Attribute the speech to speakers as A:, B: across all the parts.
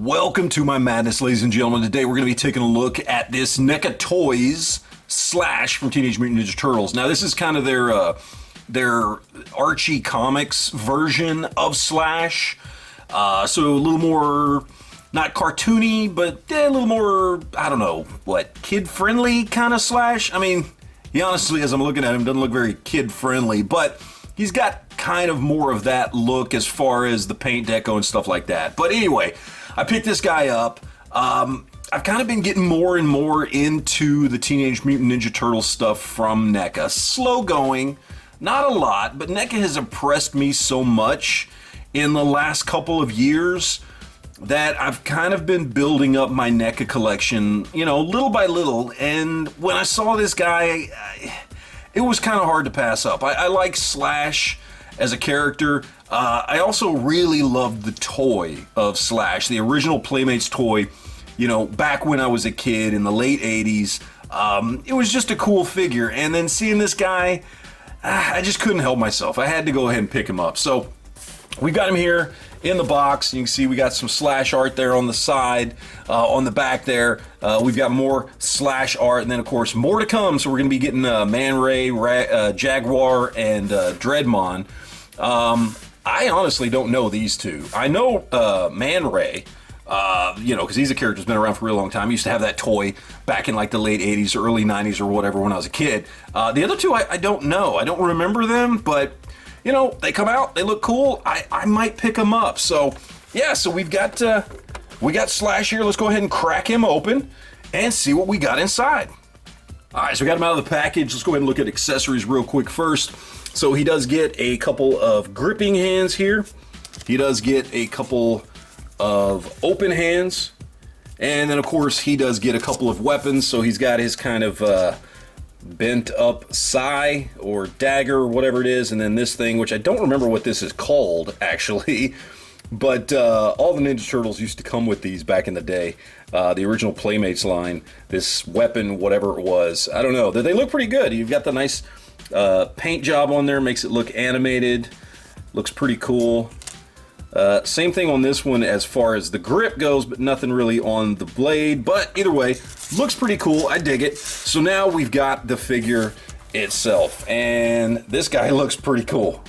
A: Welcome to my madness, ladies and gentlemen. Today we're going to be taking a look at this NECA Toys Slash from Teenage Mutant Ninja Turtles. Now this is kind of their Archie comics version of Slash. So a little more, not cartoony, but a little more, I don't know, what, kid-friendly kind of Slash? I mean, he honestly, as I'm looking at him, doesn't look very kid-friendly, but he's got kind of more of that look as far as the paint deco and stuff like that. But anyway, I picked this guy up. I've kind of been getting more and more into the Teenage Mutant Ninja Turtles stuff from NECA. Slow going, not a lot, but NECA has impressed me so much in the last couple of years that I've kind of been building up my NECA collection, you know, little by little. And when I saw this guy, it was kind of hard to pass up. I like Slash as a character. I also really loved the toy of Slash, the original Playmates toy, you know, back when I was a kid in the late 80s. It was just a cool figure. And then seeing this guy, I just couldn't help myself. I had to go ahead and pick him up. So we got him here in the box. You can see we got some Slash art there on the side, on the back there. We've got more Slash art, and then of course more to come. So we're going to be getting Man Ray, Jaguar, and Dreadmon. I honestly don't know these two. I know Man Ray, you know, because he's a character that's been around for a real long time. He used to have that toy back in like the late 80s, early 90s or whatever when I was a kid. The other two, I don't know. I don't remember them, but you know, they come out, they look cool. I might pick them up. So yeah, so we got Slash here. Let's go ahead and crack him open and see what we got inside. All right, so we got him out of the package. Let's go ahead and look at accessories real quick first. So he does get a couple of gripping hands here. He does get a couple of open hands. And then of course he does get a couple of weapons. So he's got his kind of bent up sai or dagger or whatever it is. And then this thing, which I don't remember what this is called actually. But all the Ninja Turtles used to come with these back in the day. The original Playmates line, this weapon, whatever it was. I don't know. They look pretty good. You've got the nice paint job on there, makes it look animated. Looks pretty cool. Same thing on this one as far as the grip goes, but nothing really on the blade. But either way, looks pretty cool. I dig it. So now we've got the figure itself. And this guy looks pretty cool.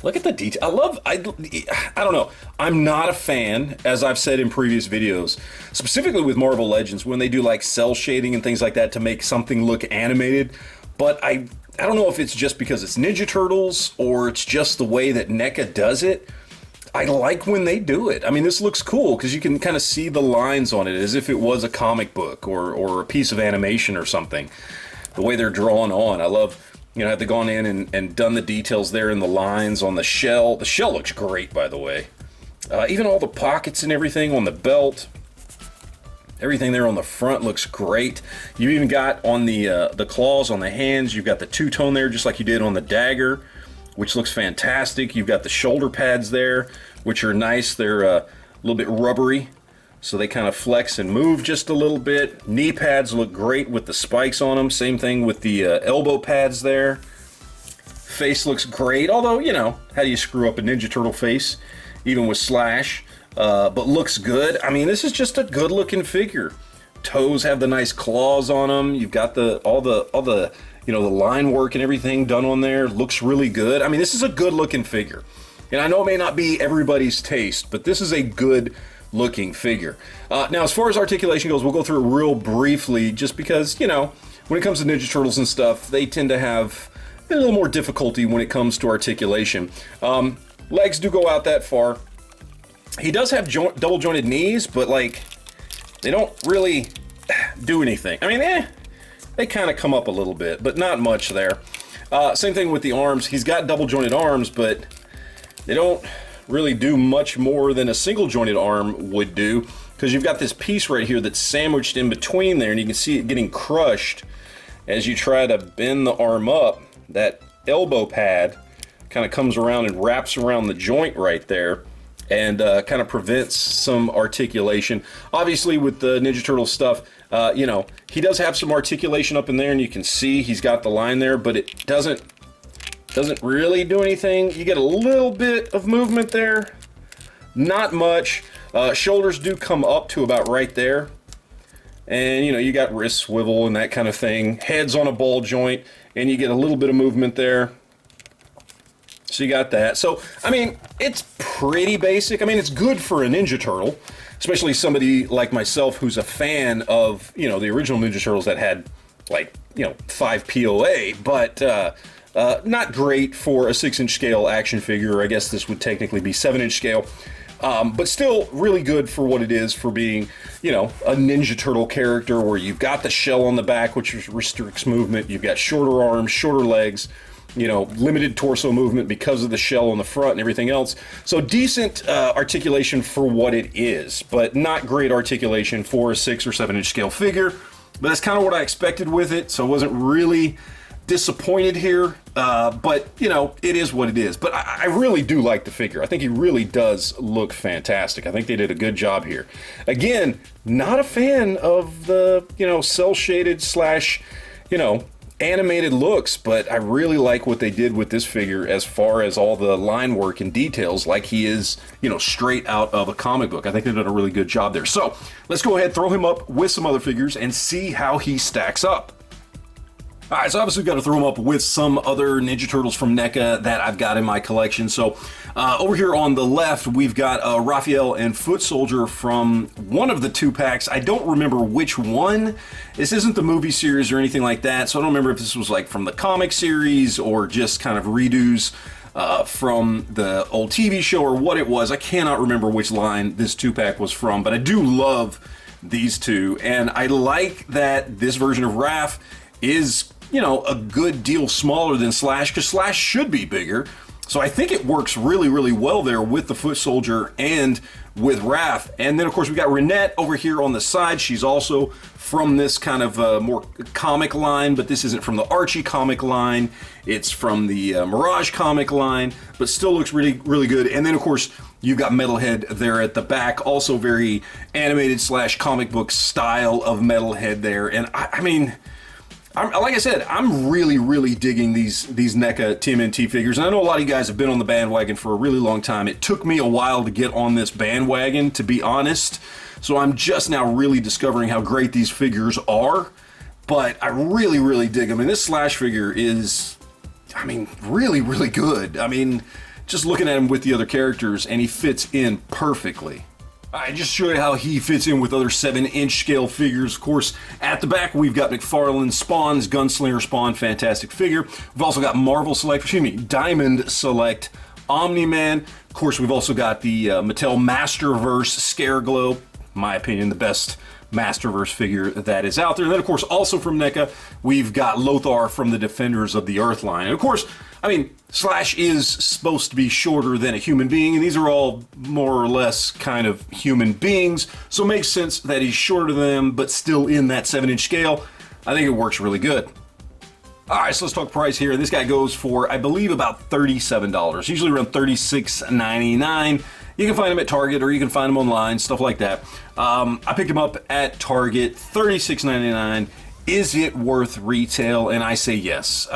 A: Look at the detail. I don't know. I'm not a fan, as I've said in previous videos, specifically with Marvel Legends, when they do like cell shading and things like that to make something look animated. But I don't know if it's just because it's Ninja Turtles or it's just the way that NECA does it. I like when they do it. I mean, this looks cool because you can kind of see the lines on it as if it was a comic book or a piece of animation or something. The way they're drawn on. I love, you know, have they gone in and done the details there in the lines on the shell. The shell looks great, by the way. Even all the pockets and everything on the belt. Everything there on the front looks great. You even got on the claws on the hands, you've got the two-tone there just like you did on the dagger, which looks fantastic. You've got the shoulder pads there, which are nice. They're a little bit rubbery, so they kind of flex and move just a little bit. Knee pads look great with the spikes on them. Same thing with the elbow pads there. Face looks great, although, you know, how do you screw up a Ninja Turtle face, even with Slash? But looks good. I mean, this is just a good looking figure. Toes have the nice claws on them. You've got all the you know, the line work and everything done on there. Looks really good. I mean, this is a good looking figure. And I know it may not be everybody's taste, but this is a good looking figure. Now, as far as articulation goes, we'll go through it real briefly just because, you know, when it comes to Ninja Turtles and stuff, they tend to have a little more difficulty when it comes to articulation. Legs do go out that far. He does have double jointed knees, but like they don't really do anything. I mean, they kind of come up a little bit, but not much there. Same thing with the arms. He's got double jointed arms, but they don't really do much more than a single jointed arm would do, because you've got this piece right here that's sandwiched in between there, and you can see it getting crushed as you try to bend the arm up. That elbow pad kind of comes around and wraps around the joint right there, and kind of prevents some articulation. Obviously with the Ninja Turtle stuff, you know, he does have some articulation up in there, and you can see he's got the line there, but it doesn't really do anything. You get a little bit of movement there, not much. Shoulders do come up to about right there. And, you know, you got wrist swivel and that kind of thing. Head's on a ball joint, and you get a little bit of movement there. So you got that. So, I mean, it's pretty basic. I mean, it's good for a Ninja Turtle, especially somebody like myself who's a fan of, you know, the original Ninja Turtles that had, like, you know, 5 POA, but not great for a 6-inch scale action figure. I guess this would technically be 7-inch scale. But still really good for what it is, for being, you know, a Ninja Turtle character where you've got the shell on the back, which restricts movement. You've got shorter arms, shorter legs, you know, limited torso movement because of the shell on the front and everything else. So decent articulation for what it is, but not great articulation for a 6 or 7-inch scale figure. But that's kind of what I expected with it, so I wasn't really disappointed here, but you know, it is what it is. But I really do like the figure. I think he really does look fantastic. I think they did a good job here. Again, not a fan of the, you know, cell shaded slash, you know, animated looks, but I really like what they did with this figure as far as all the line work and details, like he is, you know, straight out of a comic book. I think they did a really good job there. So let's go ahead, throw him up with some other figures and see how he stacks up. All right, so obviously we've got to throw them up with some other Ninja Turtles from NECA that I've got in my collection. So over here on the left, we've got Raphael and Foot Soldier from one of the 2 packs. I don't remember which one. This isn't the movie series or anything like that, so I don't remember if this was like from the comic series or just kind of redos from the old TV show or what it was. I cannot remember which line this 2-pack was from, but I do love these 2, and I like that this version of Raph is, you know, a good deal smaller than Slash, because Slash should be bigger. So I think it works really, really well there with the Foot Soldier and with Raph. And then, of course, we got Renette over here on the side. She's also from this kind of more comic line, but this isn't from the Archie comic line. It's from the Mirage comic line, but still looks really, really good. And then, of course, you've got Metalhead there at the back, also very animated slash comic book style of Metalhead there. And I mean, like I said, I'm really, really digging these NECA TMNT figures. And I know a lot of you guys have been on the bandwagon for a really long time. It took me a while to get on this bandwagon, to be honest. So I'm just now really discovering how great these figures are. But I really, really dig them. And this Slash figure is, I mean, really, really good. I mean, just looking at him with the other characters, and he fits in perfectly. I just show you how he fits in with other 7-inch scale figures. Of course, at the back, we've got McFarlane Spawn's Gunslinger Spawn, fantastic figure. We've also got Marvel Select, Diamond Select Omni-Man. Of course, we've also got the Mattel Masterverse Scareglow, my opinion, the best Masterverse figure that is out there. And then, of course, also from NECA, we've got Lothar from the Defenders of the Earth line. And of course, I mean, Slash is supposed to be shorter than a human being, and these are all more or less kind of human beings, so it makes sense that he's shorter than them, but still in that 7-inch scale. I think it works really good. All right, so let's talk price here. This guy goes for, I believe, about $37, usually around $36.99. You can find him at Target, or you can find him online, stuff like that. I picked him up at Target, $36.99. Is it worth retail? And I say yes.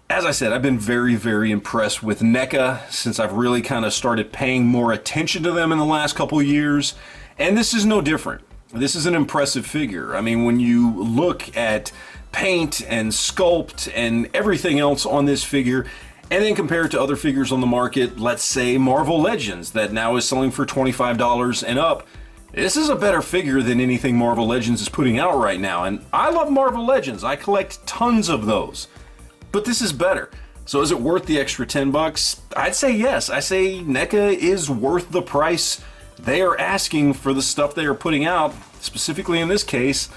A: As I said, I've been very, very impressed with NECA since I've really kind of started paying more attention to them in the last couple of years. And this is no different. This is an impressive figure. I mean, when you look at paint and sculpt and everything else on this figure, and then compare it to other figures on the market, let's say Marvel Legends, that now is selling for $25 and up, this is a better figure than anything Marvel Legends is putting out right now. And I love Marvel Legends. I collect tons of those. But this is better. So is it worth the extra $10? I'd say yes. I say NECA is worth the price they are asking for the stuff they are putting out, specifically in this case,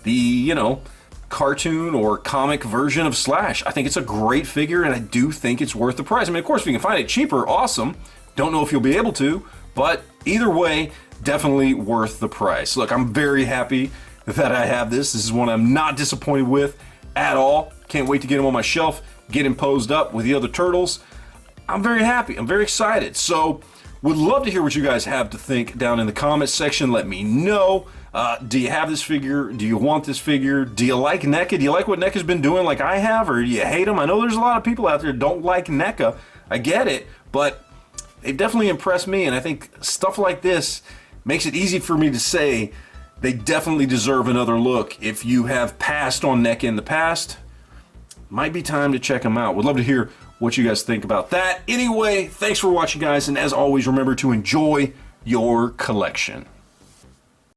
A: the, you know, cartoon or comic version of Slash. I think it's a great figure, and I do think it's worth the price. I mean, of course, if you can find it cheaper, awesome. Don't know if you'll be able to, but either way, definitely worth the price. Look, I'm very happy that I have this. This is one I'm not disappointed with at all. Can't wait to get him on my shelf, get him posed up with the other turtles. I'm very happy. I'm very excited. So would love to hear what you guys have to think down in the comments section. Let me know. Do you have this figure? Do you want this figure? Do you like NECA? Do you like what NECA's been doing like I have, or do you hate them? I know there's a lot of people out there that don't like NECA. I get it, but they've definitely impressed me, and I think stuff like this makes it easy for me to say they definitely deserve another look. If you have passed on NECA in the past, might be time to check them out. Would love to hear what you guys think about that. Anyway, thanks for watching, guys, and as always, remember to enjoy your collection.